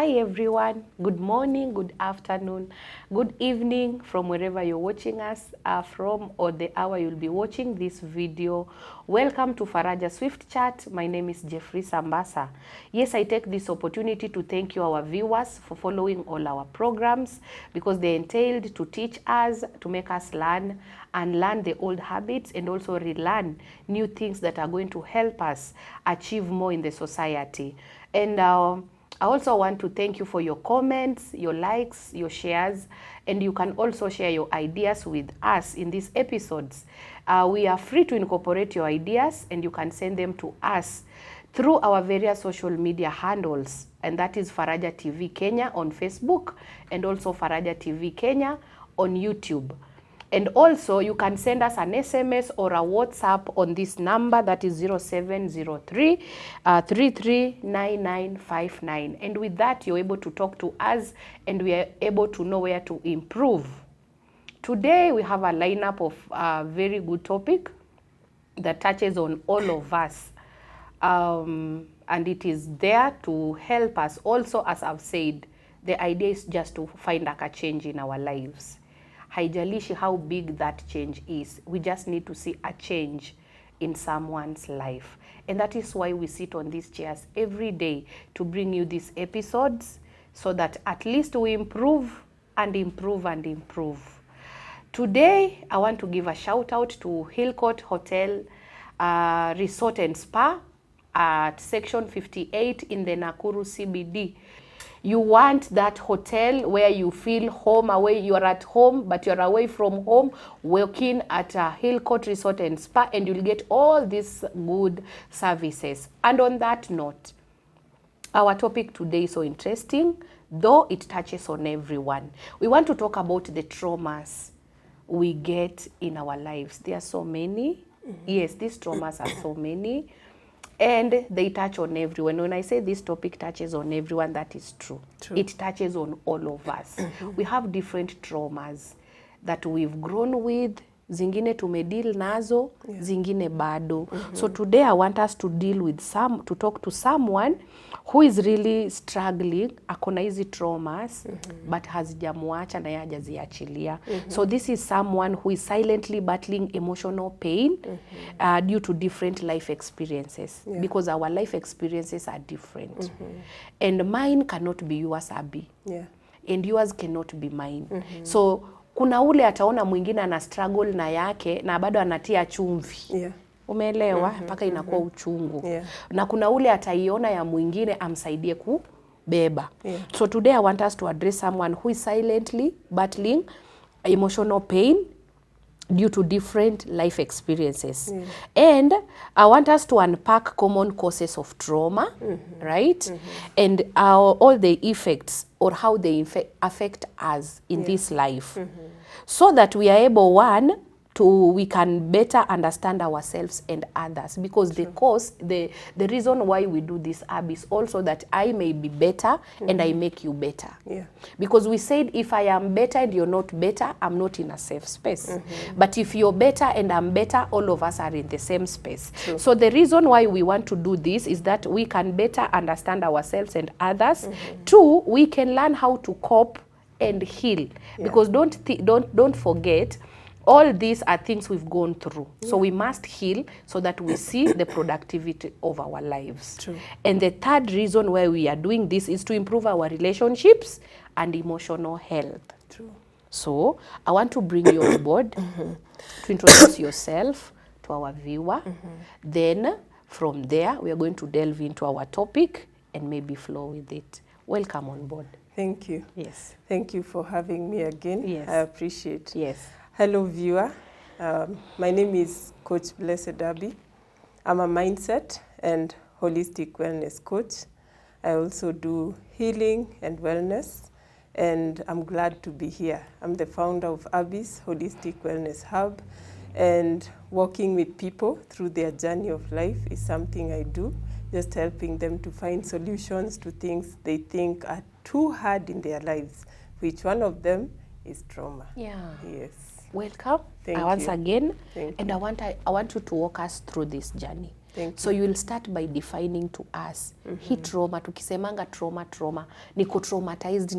Hi everyone, good morning, good afternoon, good evening from wherever you're watching us from, or the hour you'll be watching this video. Welcome to Faraja Swift Chat. My name is Jeffrey Sambasa. Yes, I take this opportunity to thank you, our viewers, for following all our programs because they entailed to teach us, to make us learn and learn the old habits and also relearn new things that are going to help us achieve more in the society. And I also want to thank you for your comments, your likes, your shares, and you can also share your ideas with us in these episodes. We are free to incorporate your ideas and you can send them to us through our various social media handles, and that is Faraja TV Kenya on Facebook and also Faraja TV Kenya on YouTube. And also, you can send us an SMS or a WhatsApp on this number, that is 0703 339959. And with that, you're able to talk to us and we are able to know where to improve. Today, we have a lineup of a very good topic that touches on all of us. And it is there to help us. Also, as I've said, the idea is just to find a change in our lives. Haijalishi how big that change is. We just need to see a change in someone's life. And that is why we sit on these chairs every day to bring you these episodes so that at least we improve and improve and improve. Today, I want to give a shout out to Hillcourt Hotel Resort and Spa at Section 58 in the Nakuru CBD. You want that hotel where you feel home, away. You are at home, but you are away from home, working at a Hillcourt Resort and Spa, and you'll get all these good services. And on that note, our topic today is so interesting, though it touches on everyone. We want to talk about the traumas we get in our lives. There are so many. Yes, these traumas are so many. And they touch on everyone. When I say this topic touches on everyone, that is true. It touches on all of us. We have different traumas that we've grown with. Zingine tumedeal nazo, zingine bado. So today I want us to talk to someone who is really struggling, akona hizi traumas, but hazijamuacha na yeye hajaziachilia. So this is someone who is silently battling emotional pain due to different life experiences. Because our life experiences are different. And mine cannot be yours, Abby. And yours cannot be mine. So kuna ule ataona mwingine ana struggle na yake na bado anatia chumvi. Umeelewa? Mpaka inakuwa uchungu. Na kuna ule ataiona ya mwingine amsaidie kubeba. So today I want us to address someone who is silently battling emotional pain due to different life experiences. And I want us to unpack common causes of trauma, right? And all the effects or how they affect us in this life. So that we are able, we can better understand ourselves and others. Because the reason why we do this, Ab, is also that I may be better and I make you better. Because we said if I am better and you're not better, I'm not in a safe space. But if you're better and I'm better, all of us are in the same space. So the reason why we want to do this is that we can better understand ourselves and others. Two, we can learn how to cope and heal. Because don't forget, all these are things we've gone through. So we must heal so that we see the productivity of our lives. And the third reason why we are doing this is to improve our relationships and emotional health. So I want to bring you on board to introduce yourself to our viewer. Then from there, we are going to delve into our topic and maybe flow with it. Welcome on board. Thank you. Yes. Thank you for having me again. Yes. I appreciate. Yes. Hello, viewer. My name is Coach Blessed Abby. I'm a mindset and holistic wellness coach. I also do healing and wellness, and I'm glad to be here. I'm the founder of Abby's Holistic Wellness Hub, and working with people through their journey of life is something I do, just helping them to find solutions to things they think are too hard in their lives, which one of them is trauma. Welcome. Thank once you. again. Thank and you. I want you to walk us through this journey. Thank So you will start by defining to us hii trauma, tukisemanga trauma, niko traumatized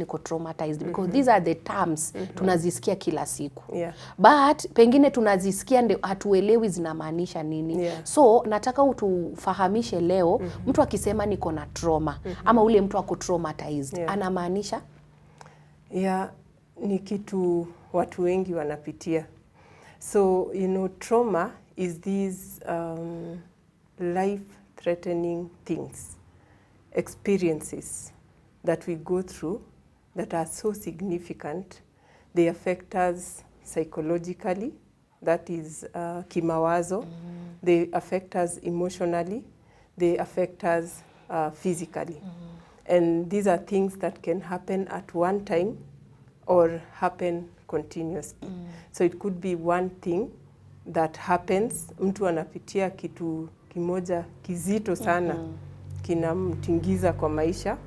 because these are the terms tunazisikia kila siku. Yeah. But pengine tunazisikia ndio hatuelewi zinamaanisha nini. Yeah. So nataka utufahamishe leo mtu akisema niko na trauma ama ule mtu ako traumatized anamaanisha? Yeah, ni kitu watu wengi wanapitia. So, you know, trauma is these life-threatening things, experiences that we go through that are so significant. They affect us psychologically, that is kimawazo. They affect us emotionally. They affect us physically. And these are things that can happen at one time or happen continuously. So it could be one thing that happens, mtu anapitia kitu kimoja kizito sana, kinamtingiza kwa maisha,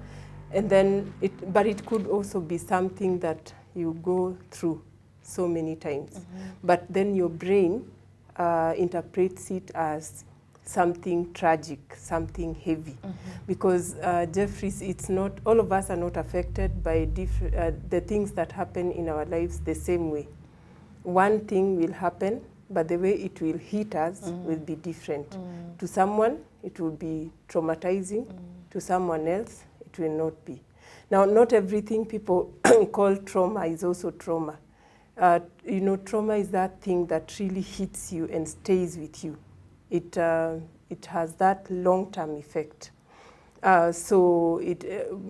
and then but it could also be something that you go through so many times. But then your brain interprets it as something tragic, something heavy. Because Jeffries, it's not, all of us are not affected by the things that happen in our lives the same way. One thing will happen, but the way it will hit us will be different. To someone, it will be traumatizing. To someone else, it will not be. Now, not everything people call trauma is also trauma. You know, trauma is that thing that really hits you and stays with you. It has that long-term effect. So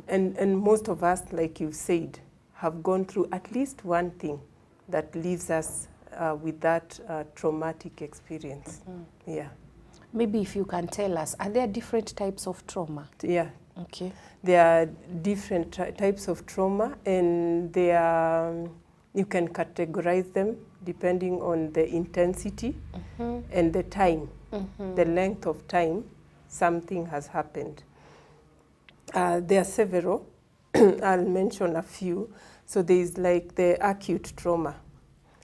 and most of us, like you said, have gone through at least one thing that leaves us with that traumatic experience. Yeah. Maybe if you can tell us, are there different types of trauma? Yeah. Okay. There are different types of trauma, and they are, you can categorize them depending on the intensity and the time, the length of time something has happened. There are several. I'll mention a few. So there is like the acute trauma.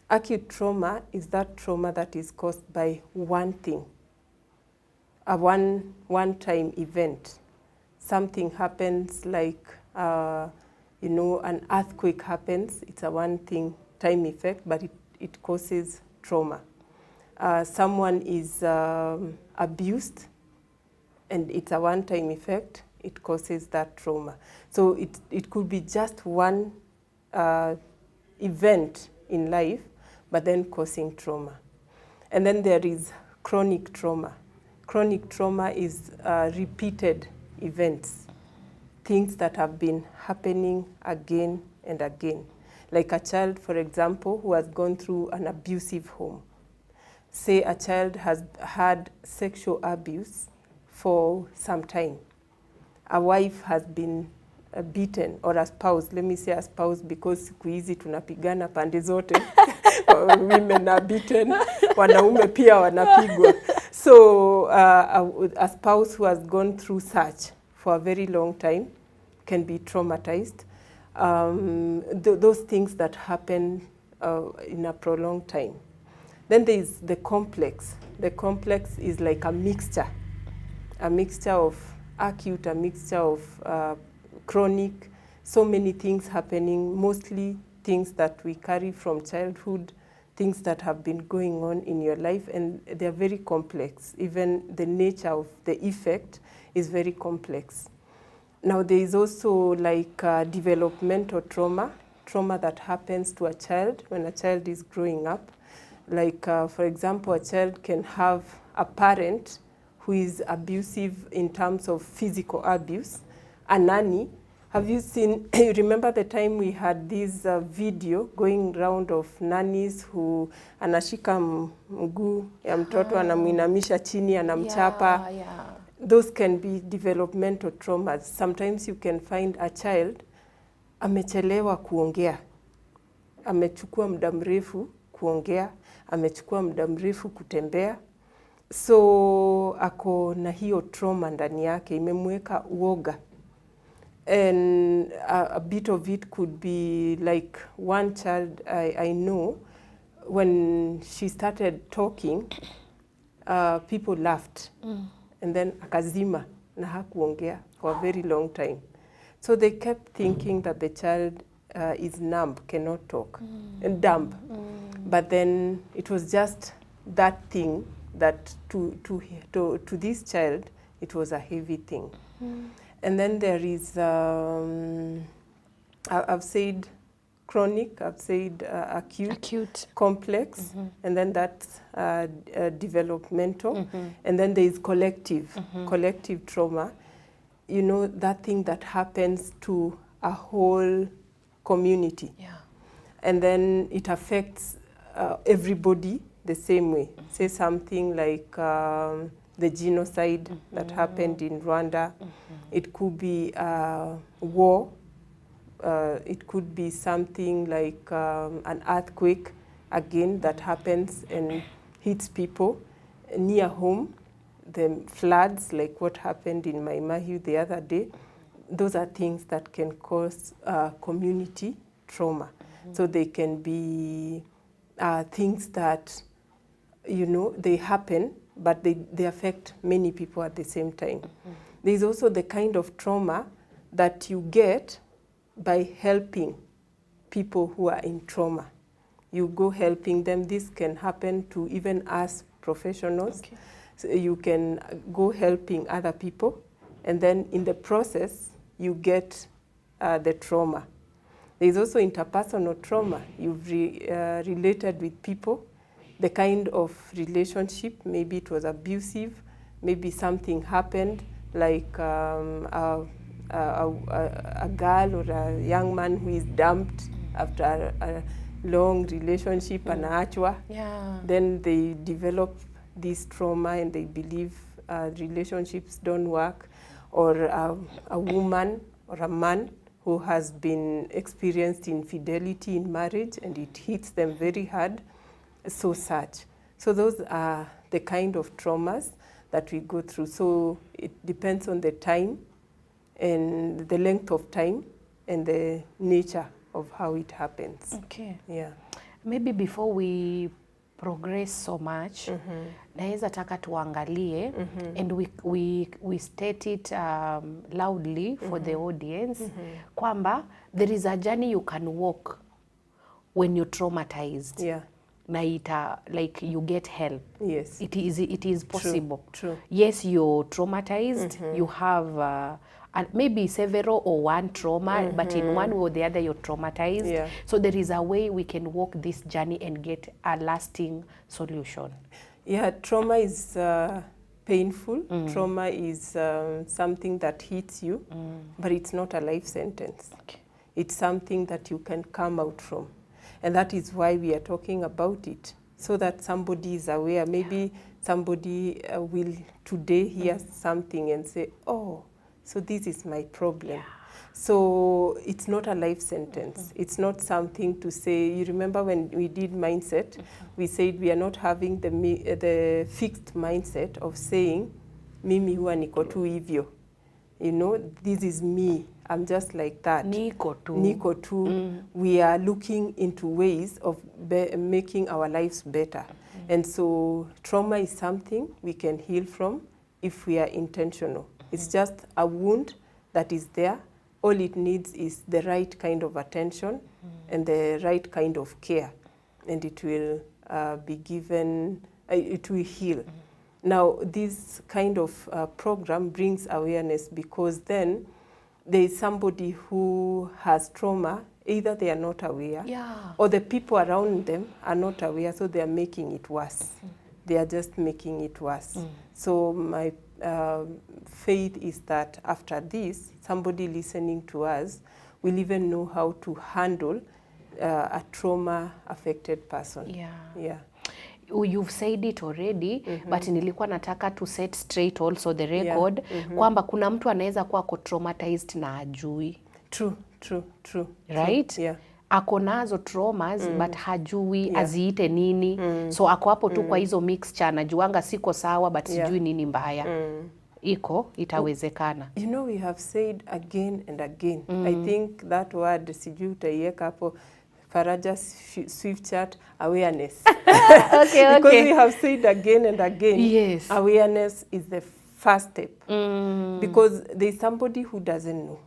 Acute trauma is that trauma that is caused by one thing, a one-time event. Something happens, like, you know, an earthquake happens. It's a one-thing time effect, but it causes trauma. Someone is abused, and it's a one-time effect. It causes that trauma. So it could be just one event in life, but then causing trauma. And then there is chronic trauma. Chronic trauma is repeated events, things that have been happening again and again. Like a child, for example, who has gone through an abusive home. Say a child has had sexual abuse for some time. A wife has been beaten, or a spouse, let me say a spouse because siku hizi tunapigana pande zote. Women are beaten, wanaume pia wanapigwa. So a spouse who has gone through such for a very long time can be traumatized. Those things that happen in a prolonged time. Then there is the complex. The complex is like a mixture of acute, a mixture of chronic, so many things happening, mostly things that we carry from childhood, things that have been going on in your life, and they're very complex. Even the nature of the effect is very complex. Now there is also like developmental trauma that happens to a child when a child is growing up. Like for example, a child can have a parent who is abusive in terms of physical abuse, a nanny. Have you seen, you remember the time we had this video going round of nannies who anashika mguu ya mtoto anamuinamisha chini anamchapa. Yeah. Those can be developmental traumas. Sometimes you can find a child amechelewa kuongea, amechukua muda mrefu kuongea, amechukua muda mrefu kutembea. So ako na hiyo trauma ndani yake, imemweka uoga. And a bit of it could be like one child I know, when she started talking, people laughed. and then akazima na hakuongea for a very long time. So they kept thinking that the child is numb, cannot talk, and dumb. But then it was just that thing that to this child, it was a heavy thing. And then there is, I've said chronic, I've said acute, complex, and then that's developmental, and then there is collective trauma. You know, that thing that happens to a whole community. Yeah. And then it affects everybody the same way. Say something like the genocide that happened in Rwanda. It could be war. It could be something like an earthquake, again, that happens and hits people near home. The floods, like what happened in Maimahiu the other day, those are things that can cause community trauma. So they can be things that, you know, they happen, but they affect many people at the same time. There's also the kind of trauma that you get by helping people who are in trauma. You go helping them. This can happen to even us professionals. Okay. So you can go helping other people, and then in the process, you get the trauma. There's also interpersonal trauma. You've related with people, the kind of relationship, maybe it was abusive, maybe something happened, like a girl or a young man who is dumped after a long relationship, anaachwa. Then they develop this trauma and they believe relationships don't work, or a woman or a man who has been experienced infidelity in marriage and it hits them very hard, so such. So those are the kind of traumas that we go through. So it depends on the time and the length of time and the nature of how it happens. Okay. Yeah. Maybe before we progress so much, naweza taka tuangalie, and we state it loudly for the audience, kwamba there is a journey you can walk when you're traumatized. Yeah. Na like you get help. Yes. It is possible. True. Yes, you're traumatized. You have maybe several or one trauma, but in one way or the other you're traumatized. Yeah. So there is a way we can walk this journey and get a lasting solution. Yeah, trauma is painful. Trauma is something that hits you, but it's not a life sentence. Okay. It's something that you can come out from. And that is why we are talking about it, so that somebody is aware. Maybe somebody will today hear something and say, oh, so this is my problem. Yeah. So it's not a life sentence. It's not something to say. You remember when we did mindset, we said we are not having the fixed mindset of saying, mimi huwa niko tu hivyo. You know, this is me. I'm just like that. Niko tu. Niko tu. We are looking into ways of making our lives better. And so trauma is something we can heal from if we are intentional. It's just a wound that is there. All it needs is the right kind of attention and the right kind of care. And it will be given, it will heal. Now, this kind of program brings awareness, because then there is somebody who has trauma, either they are not aware, or the people around them are not aware, so they are making it worse. They are just making it worse. So my faith is that after this, somebody listening to us will even know how to handle a trauma-affected person. Yeah. You've said it already, but nilikuwa nataka to set straight also the record, kwamba kuna mtu anaweza kuwa traumatized na ajui. True. Right? Yeah. Ako nazo traumas, but hajui aziite nini. So ako hapo tu kwa hizo mixture, anajuanga siko sawa, but sijui nini mbaya. Iko, itawezekana. You know, we have said again and again. I think that word, sijui utaiweka hapo, Faraja Swift Chat, awareness. Okay. Because we have said again and again, yes, awareness is the first step. Because there's somebody who doesn't know.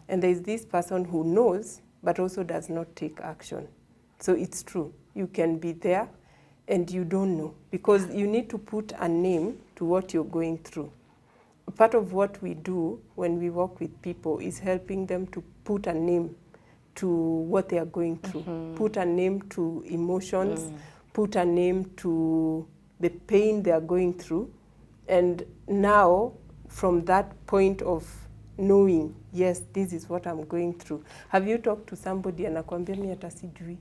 And there's this person who knows, but also does not take action. So it's true. You can be there and you don't know, because you need to put a name to what you're going through. Part of what we do when we work with people is helping them to put a name to what they are going through, put a name to emotions, put a name to the pain they are going through. And now, from that point of knowing, yes, this is what I'm going through. Have you talked to somebody anakuambia mi hata sijui?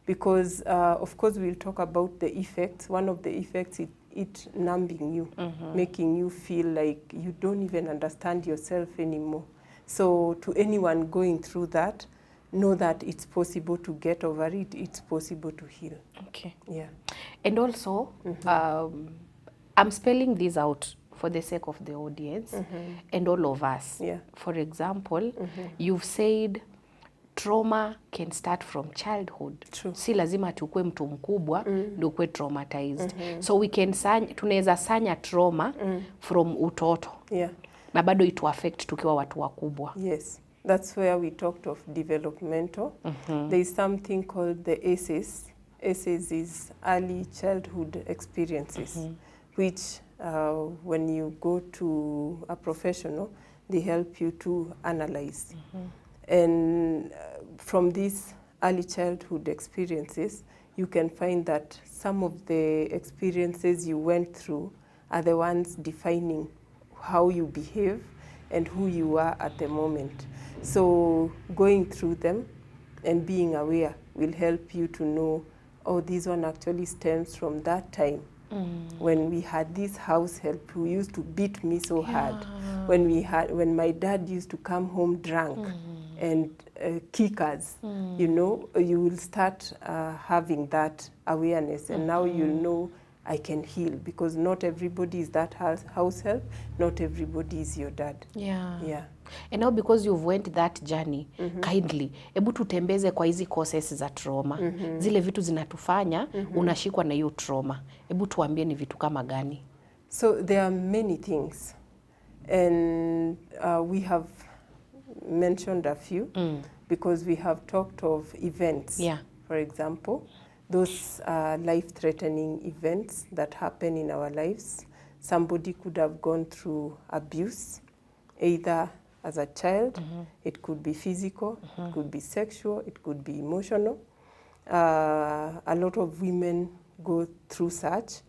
Because of course we'll talk about the effects. One of the effects is it numbing you, making you feel like you don't even understand yourself anymore. So to anyone going through that, know that it's possible to get over it. It's possible to heal. Okay. Yeah. And also, I'm spelling this out for the sake of the audience and all of us. Yeah. For example, you've said trauma can start from childhood. True. Si lazima tukue mtu mkubwa ndio ukue traumatized. So we can tunaweza sanya trauma from utoto. Yeah. Na bado itu affect tukiwa watu wakubwa. Yes. That's where we talked of developmental. There is something called the ACEs. ACEs is early childhood experiences, which when you go to a professional, they help you to analyze. And from these early childhood experiences, you can find that some of the experiences you went through are the ones defining how you behave and who you are at the moment. So going through them and being aware will help you to know, oh, this one actually stems from that time when we had this house help who used to beat me so hard, when my dad used to come home drunk and kick us. You know, you will start having that awareness, and now you'll know I can heal, because not everybody is that house help, not everybody is your dad. Yeah. And now because you've went that journey, kindly, ebu tutembeze kwa hizi causes za trauma. Zile vitu zinatufanya, unashikwa na hiyo trauma. Ebu tuambie ni vitu kama gani? So there are many things. And we have mentioned a few because we have talked of events. Yeah. For example, those life-threatening events that happen in our lives. Somebody could have gone through abuse, either as a child, it could be physical, it could be sexual, it could be emotional. A lot of women go through such,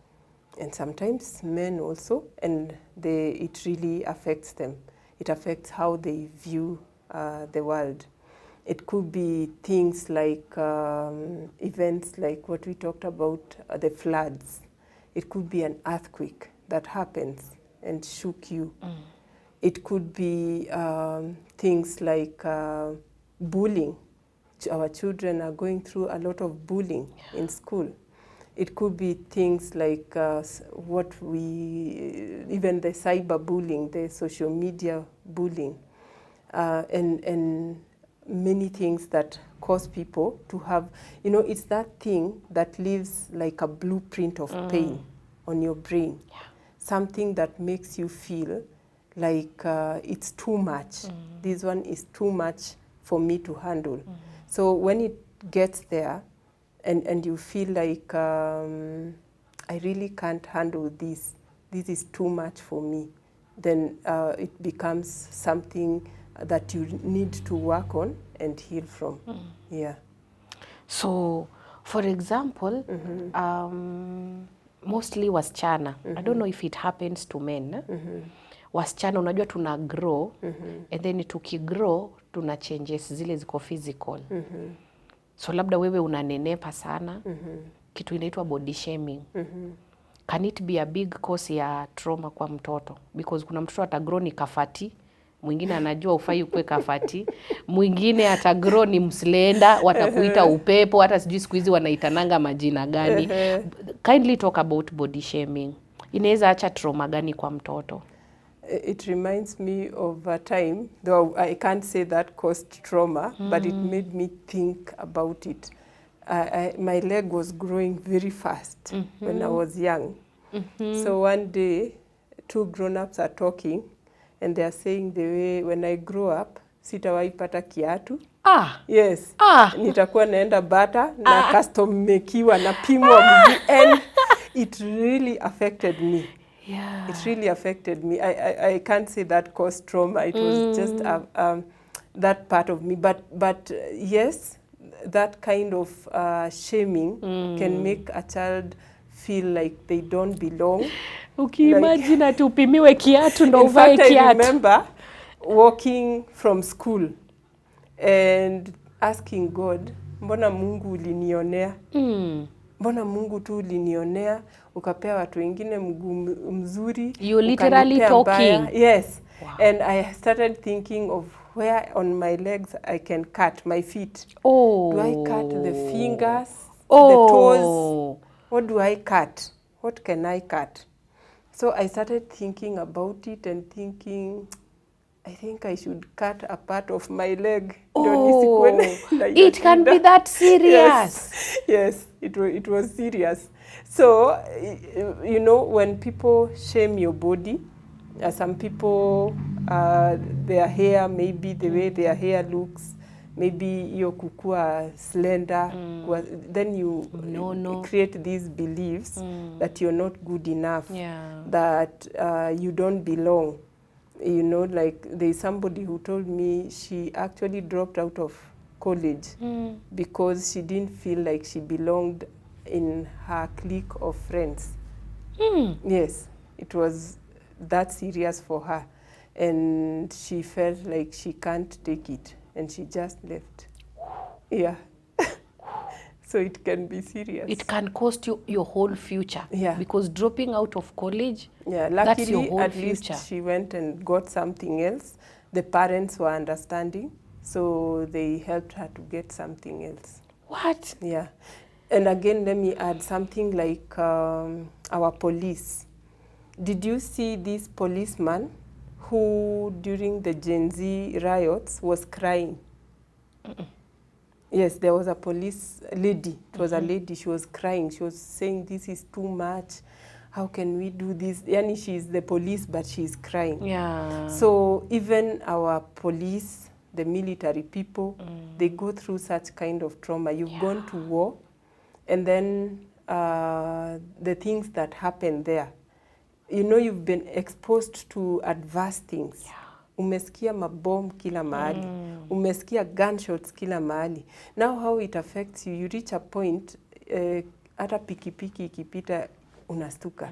and sometimes men also, and it really affects them. It affects how they view the world. It could be things like events like what we talked about, the floods. It could be an earthquake that happens and shook you. It could be things like bullying. Our children are going through a lot of bullying in school. It could be things like even the cyberbullying, the social media bullying, and many things that cause people to have, you know, it's that thing that leaves like a blueprint of pain on your brain. Yeah. Something that makes you feel like it's too much. This one is too much for me to handle. So when it gets there and you feel like I really can't handle this is too much for me, then it becomes something that you need to work on and heal from. Yeah. So, for example, mostly wasichana, I don't know if it happens to men, wasichana unajua tuna grow, and then tukigrow tuna changes zile ziko physical. So labda wewe unanenepa sana, kitu inaitwa body shaming. Can it be a big cause ya trauma kwa mtoto? Because kuna mtoto atagrow ni kafati, mwingine anajua ufai ukue kafati, mwingine atagrow ni mslenda, watakuita upepo, hata sijui siku hizi wanaitananga majina gani. Kindly talk about body shaming. Inaweza acha trauma gani kwa mtoto? It reminds me of a time, though I can't say that caused trauma, but it made me think about it. My leg was growing very fast when I was young. So one day, two grown-ups are talking and they are saying the way when I grow up sitawahi pata kiatu. Yes. Nitakuwa naenda bata na custom mekiwa na pimwa mguu, and it really affected me. Yeah. It really affected me. I can't say that caused trauma. It was just that part of me. But yes, that kind of shaming can make a child feel like they don't belong. Imagine ati upimiwe kiatu ndo uvae kiatu. In fact, I remember walking from school and asking God, mbona Mungu ulinionea? Mbona Mungu tu ulinionea, ukapea watu wengine mguu mzuri. You literally talking. Yes. Wow. And I started thinking of where on my legs I can cut, my feet. Do I cut the fingers, the toes? What do I cut? What can I cut? So I started thinking about it and thinking, I think I should cut a part of my leg. It can be that serious. Yes, it was serious. So, you know, when people shame your body, some people, their hair, maybe the way their hair looks, maybe your kukua slender, then you create these beliefs that you're not good enough, that you don't belong. You know, like there's somebody who told me she actually dropped out of college because she didn't feel like she belonged in her clique of friends. Yes, it was that serious for her, and she felt like she can't take it, and she just left. Yeah. So it can be serious. It can cost you your whole future. Yeah. Because dropping out of college, luckily, that's your whole at future. least she went and got something else. The parents were understanding, so they helped her to get something else. What? Yeah. And again, let me add something like our police. Did you see this policeman who, during the Gen Z riots, was crying? Yes, there was a police lady. It was a lady. She was crying. She was saying, this is too much. How can we do this? Yani, she's the police, but she's crying. Yeah. So even our police, the military people, they go through such kind of trauma. You've gone to war, and then the things that happen there. You know, you've been exposed to adverse things. Yeah. Umesikia mabom kila mahali. Umesikia gunshots kila mahali. Now how it affects you, you reach a point, hata pikipiki ikipita unastuka.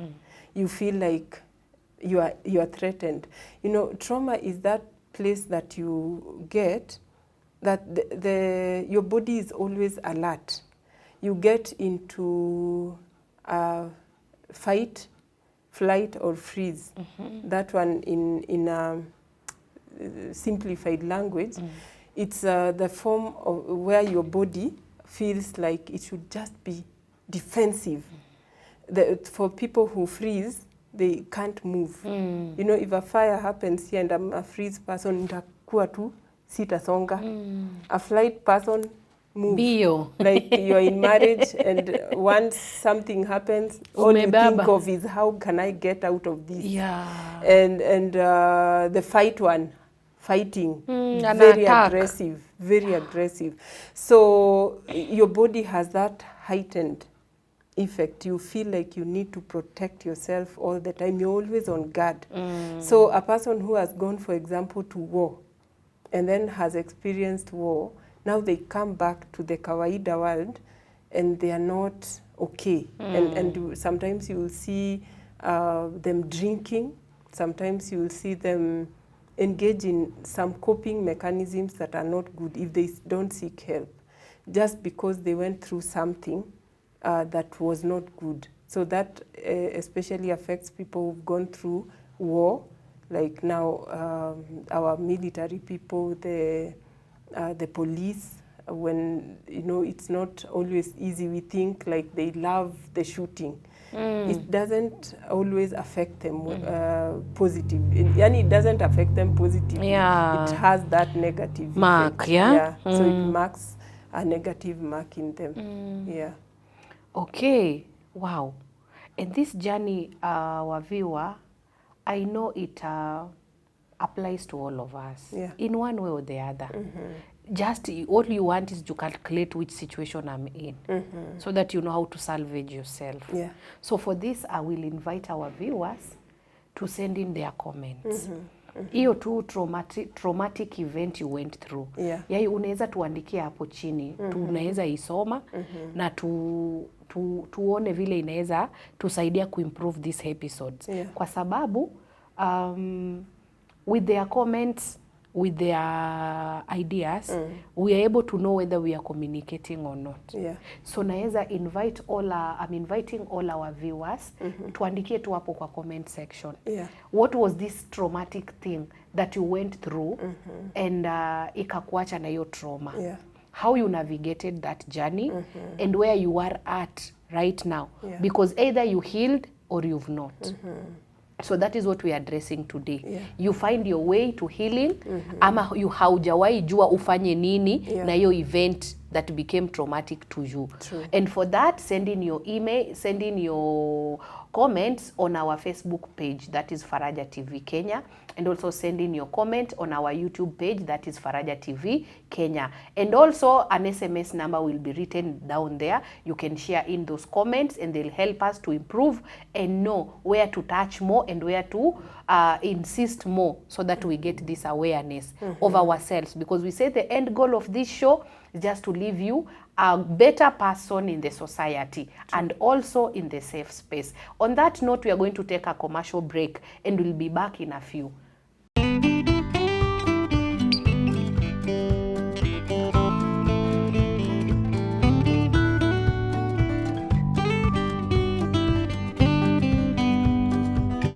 You feel like you are threatened. You know, trauma is that place that you get that your body is always alert. You get into fight, flight, or freeze. That one in simplified language, it's the form of where your body feels like it should just be defensive. For people who freeze, they can't move. You know, if a fire happens here and I'm a freeze person, nitakuwa tu sitasonga. A flight person, move. Bio. Like you're in marriage and once something happens, all you think of is how can I get out of this? Yeah. And the fighting, very aggressive, very aggressive. So your body has that heightened effect. You feel like you need to protect yourself all the time. You're always on guard. So a person who has gone, for example, to war and then has experienced war, now they come back to the kawaida world and they are not okay. And sometimes you will see them drinking. Sometimes you will see them engage in some coping mechanisms that are not good if they don't seek help, just because they went through something that was not good. So that especially affects people who've gone through war, like now our military people, the police. When, you know, it's not always easy. We think like they love the shooting. It doesn't always affect them positively. And it doesn't affect them positively. Yeah. It has that negative mark, effect. yeah? So it marks a negative mark in them. Yeah. Okay. Wow. And this journey, our viewer, I know it applies to all of us in one way or the other. Just all you want is to calculate which situation I'm in, so that you know how to salvage yourself. So for this, I will invite our viewers to send in their comments. Hiyo tu traumatic event you went through. Yai unaweza tuandikia hapo chini. Tunaweza isoma na tuone vile inaweza tusaidia kuimprove these episodes. Kwa sababu with their comments, with their ideas, we are able to know whether we are communicating or not. So naweza invite I'm inviting all our viewers tuandikie tu hapo kwa comment section. What was this traumatic thing that you went through and ikakuacha na hiyo trauma? How you navigated that journey and where you are at right now. Because either you healed or you've not. So that is what we are addressing today. You find your way to healing, ama you haujawahi jua ufanye nini na hiyo event that became traumatic to you. And for that, send in your email, send in your comments on our Facebook page, that is Faraja TV Kenya, and also send in your comment on our YouTube page, that is Faraja TV Kenya. And also an SMS number will be written down there. You can share in those comments and they'll help us to improve and know where to touch more and where to insist more, so that we get this awareness of ourselves. Because we say the end goal of this show is just to leave you a better person in the society and also in the safe space. On that note, we are going to take a commercial break and we'll be back in a few.